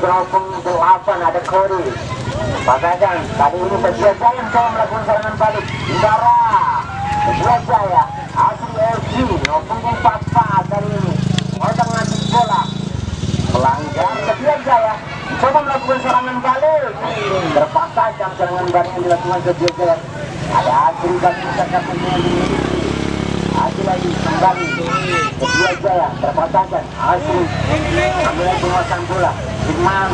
geropong 8 ada Kori. Pagagan kali ini Setia Jaya coba melakukan serangan balik. Indara Setia Jaya Asri FC geropong 4 kali ini orang ngasih bola pelanggar. Setia Jaya coba melakukan serangan balik, terpatahkan serangan balik yang dilakukan Setia Jaya. Ada Asri dan Pusaka Pemilih Asri lagi kembali. Setia Jaya terpatahkan. Asri ambil penguasaan bola. Firman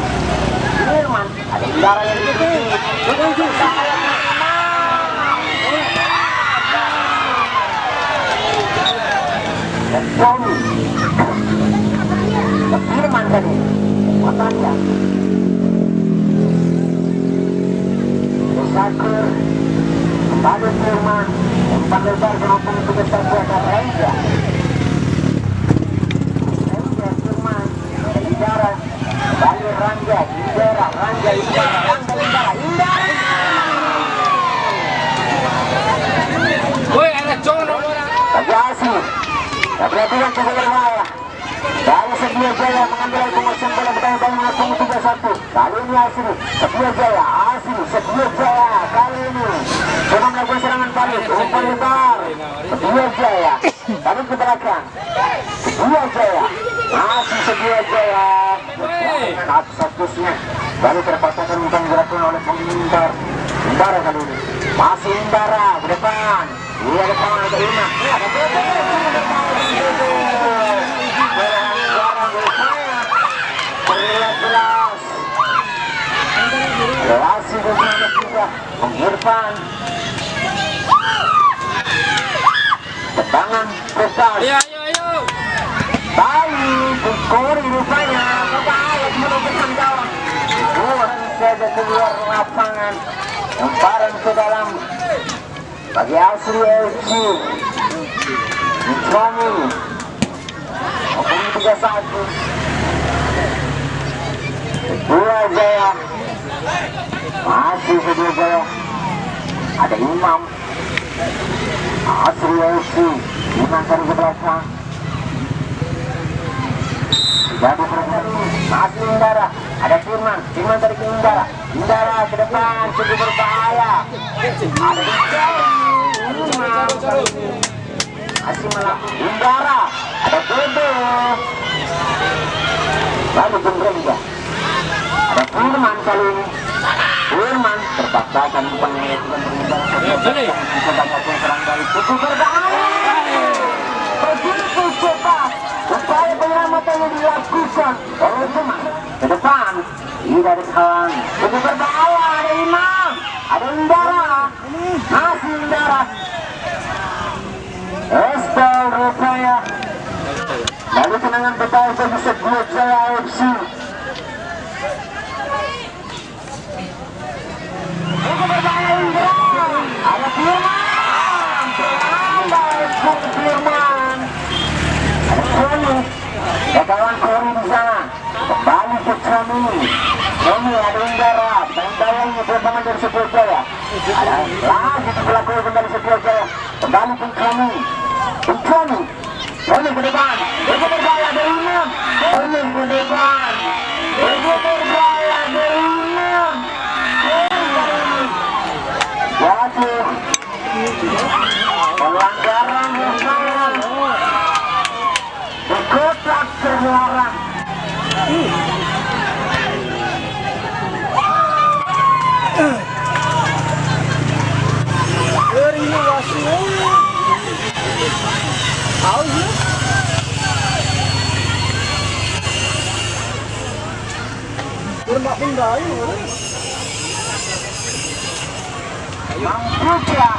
ada Indara yang ditutup. Dan Tommy Firman tadi matanya Sakur kembali Firman umpan lebar maupun itu besar buatan Reza Firman Indara kembali Rangga Indara woi anak cono bagi Asli perhatikan coba berbahaya dari Setia Jaya mengambil penguasaan bola bertanya-tanya mengepung 3-1. Kali ini Asri Setia Jaya kali ini coba melakukan serangan balik umpan lebar. Setia Jaya tadi ke belakang. Setia Jaya masih Setia Jaya atas statusnya baru terpatahkan umpan gerakan oleh pengindar. Indara kali ini masih Indara ke depan. Iya depan ada Lima ada Bebe jelas relasi bagaimana juga mengirpan tendangan bebas. ayo Baik Kori rupanya berbahaya menentukan gawang. Buang saja keluar lapangan lemparan ke dalam bagi Asri FC Mencomi maupun 3-1. Setia Jaya masih Setia Jaya ada Imam Asri FC Imam dari ke belakang jadi masih Indara ada Firman dari ke Indara ke depan cukup berbahaya ada Imam masih melakukan Indara ada Bebe lalu Jengrenja ada Firman kali ini. Firman terpaksakan pengeluaran sebanyak serang dari cukup berbahaya. Begitu cepat upaya penyelamatan yang dilakukan oleh Firman ke depan tidak ada kawan cukup berbahaya. Ada Imam ada Indara masih Indara Estel rupanya lalu tenangan berbahaya bagi Setia Jaya FC. Ada Firman ada Tommy ada kawan Kori di sana kembali ke Tommy ada Indara tendayanya bersama dari Setia Jaya ada lagi pelaku dari Setia Jaya kembali ke Tommy ke depan berbahaya dari Imam ke depan berbahaya dari Imam waduh pelanggaran hukuman berkotak terlarang. Mampuja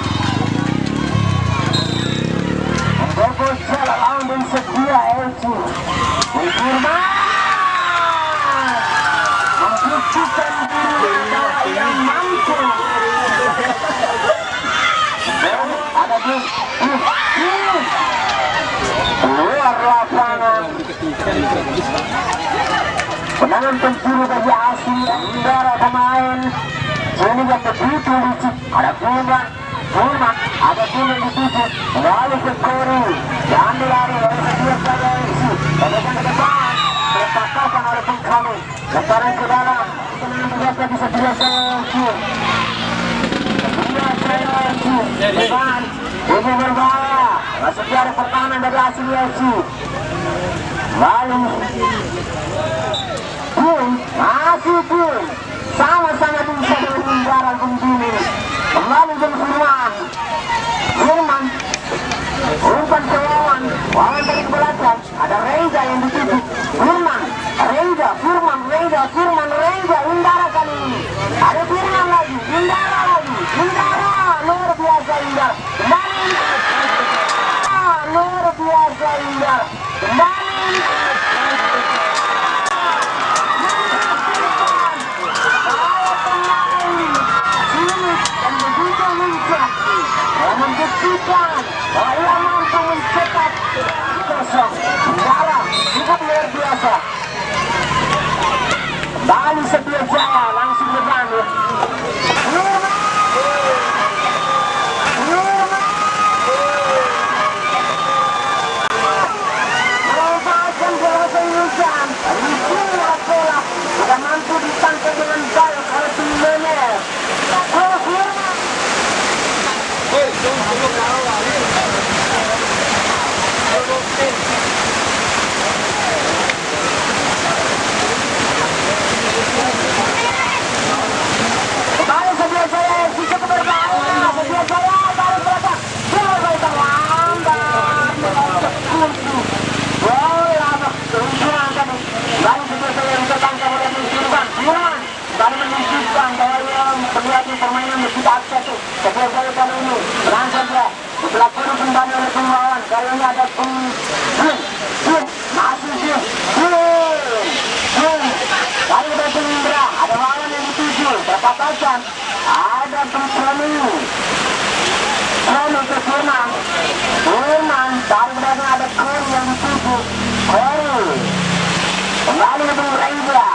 membobol jalan dan Setia FC Firman membuktikan diri yang mampu. Ada di keluar lapangan penangan pencuri bagi Asli Indara pemain sini yang begitu licik. Ada Firman ada Firman dituju lalu ke Kori diambil lari oleh Setia Jaya FC ke depan terpatahkan oleh Pengkami lemparan ke masih lalu masih pun sama-sama bisa dengan Indra begini kembali dengan Firman umpan ke Wawan dari belakang ada Reza yang dituju Firman Indra kali ini ada Firman lagi Indra luar biasa Indra kembali luar biasa Indra kembali membuktikan bahwa ia mampu mencetak kosong Indra cukup luar biasa kembali Setia Jaya langsung depan merupakan gerakan hujan ribuan bola sudah mampu ditangkap dengan baik oleh tim Mener kembali Setia Jaya bisa berbahaya Setia Jaya baru belakang bola terlambat bola keuntungan tadi lalu Setia Jaya bisa tangkap oleh Firman baru menunjukkan bahwa ia perlihatkan permainan lebih aktif Setia Jaya kali ini berangkat dia berlaku kembali oleh Wawan kali ini ada masih lalu ada Indra ada Wawan yang dituju berpapasan ada Premi ke Firman baru berangkat ada Kori yang dituju kembali dengan Reza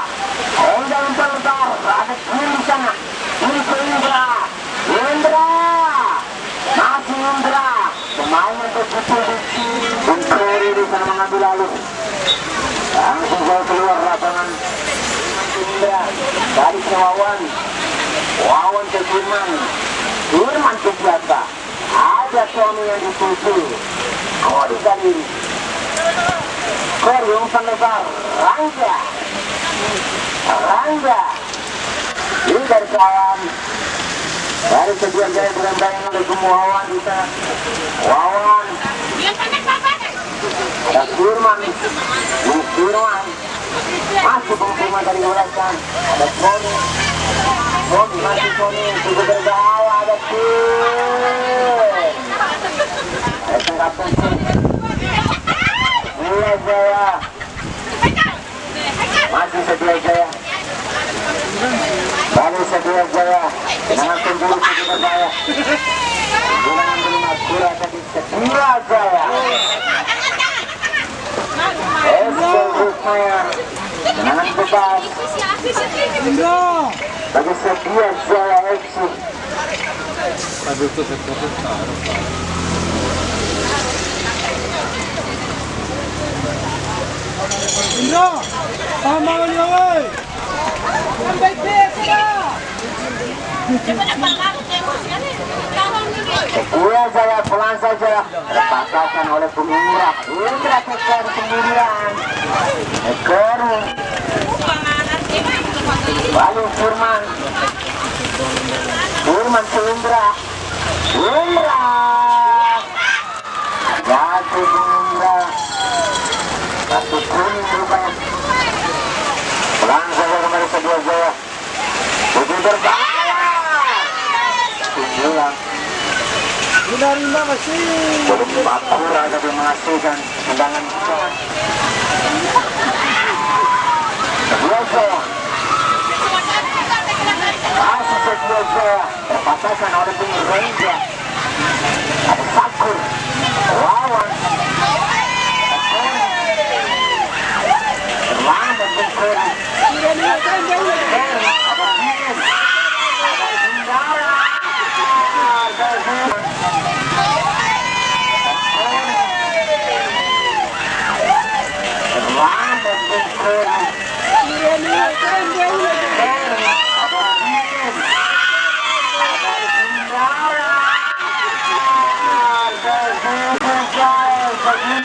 untuk lebar ada kiri di sana kiri ke Indra masih Indra pemain untuk pukul Kori di sana mengambil lalu langsung saya keluar lapangan Indra dari Wawan ke Firman ke biasa ada suami yang dituju Kori kali ini Kori umpan lebar Rangga ini dari kawan dari Setia Jaya berembangan oleh Wawan di sana Wawan ada Firman masih pengumuman dari belakang ada Sony juga berbahaya ada ada tanggapan Setia Jaya masih Setia Jaya baru Setia Jaya dengan kembali cukup berbahaya dengan belum akura tadi Setia Jaya dengan bebas bagi Setia Jaya FC Indra, sama dia woi. Baik-baik sudah. Setia Jaya pelan saja terpaksakan oleh Indra kejar sendirian Kori lalu Firman ke Indra jatuh Indra satu kuning rupanya pelan saja kembali Setia Jaya begitu berbahaya pulang Rimba masih belum akura tapi menghasilkan tendangan Setia Jaya masih Setia Jaya terpaksakan oleh tim Reza ada Sakur Wawan terlambat Kori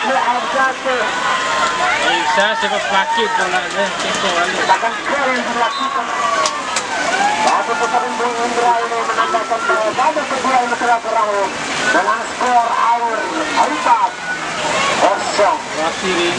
Arjate. Isa, sebab sakit pun ada. Cekko balik. Bahkan gol yang dilakukan. Batu Pusaka Bung Indra ini menandakan bahwa babak kedua ini telah berakhir dengan skor akhir 4-0. Wasiri.